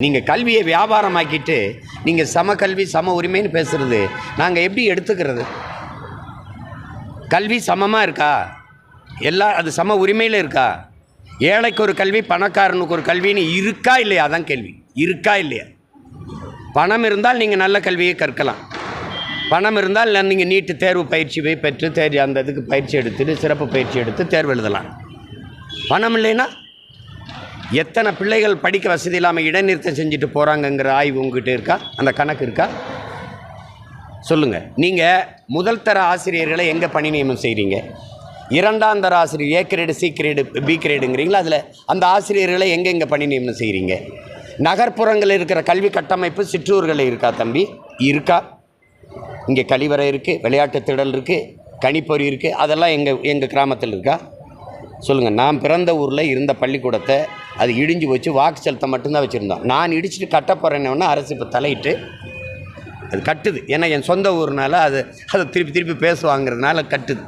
நீங்கள் கல்வியை வியாபாரமாக்கிட்டு நீங்கள் சம கல்வி சம உரிமைன்னு பேசுகிறது நாங்கள் எப்படி எடுத்துக்கிறது? கல்வி சமமாக இருக்கா? அது சம உரிமையில் இருக்கா? ஏழைக்கு ஒரு கல்வி, பணக்காரனுக்கு ஒரு கல்வின்னு இருக்கா இல்லையா? அதான் கேள்வி. இருக்கா இல்லையா? பணம் இருந்தால் நீங்கள் நல்ல கல்வியை கற்கலாம். பணம் இருந்தால் நீங்கள் நீட்டு தேர்வு பயிற்சி பெற்று அந்த இதுக்கு பயிற்சி எடுத்துட்டு சிறப்பு பயிற்சி எடுத்து தேர்வு எழுதலாம். பணம் இல்லைன்னா எத்தனை பிள்ளைகள் படிக்க வசதி இல்லாமல் இடைநிறுத்தம் செஞ்சுட்டு போகிறாங்கங்கிற ஆய்வு உங்ககிட்ட இருக்கா? அந்த கணக்கு இருக்கா? சொல்லுங்கள். நீங்கள் முதல் தர ஆசிரியர்களை எங்கே பணி நியமனம் செய்கிறீங்க? இரண்டாம் தர ஆசிரியர் A grade, C grade, B கிரேடுங்கிறீங்களா? அதில் அந்த ஆசிரியர்களை எங்கே பணி நியமனம் செய்கிறீங்க? நகர்ப்புறங்களில் இருக்கிற கல்வி கட்டமைப்பு சிற்றூர்களில் இருக்கா தம்பி? இருக்கா? இங்கே கழிவறை இருக்குது, விளையாட்டு திடல் இருக்குது, கணிப்பொறி இருக்குது. அதெல்லாம் எங்கள் கிராமத்தில் இருக்கா? சொல்லுங்கள். நான் பிறந்த ஊரில் இருந்த பள்ளிக்கூடத்தை அது இடிஞ்சு வச்சு வாக்கு செலுத்த மட்டும்தான் வச்சுருந்தோம். நான் இடிச்சுட்டு கட்ட போகிறேன்னு அரசு இப்போ தலையிட்டு அது கட்டுது. ஏன்னா என் சொந்த ஊர்னால அது திருப்பி பேசுவாங்கிறதுனால கட்டுது.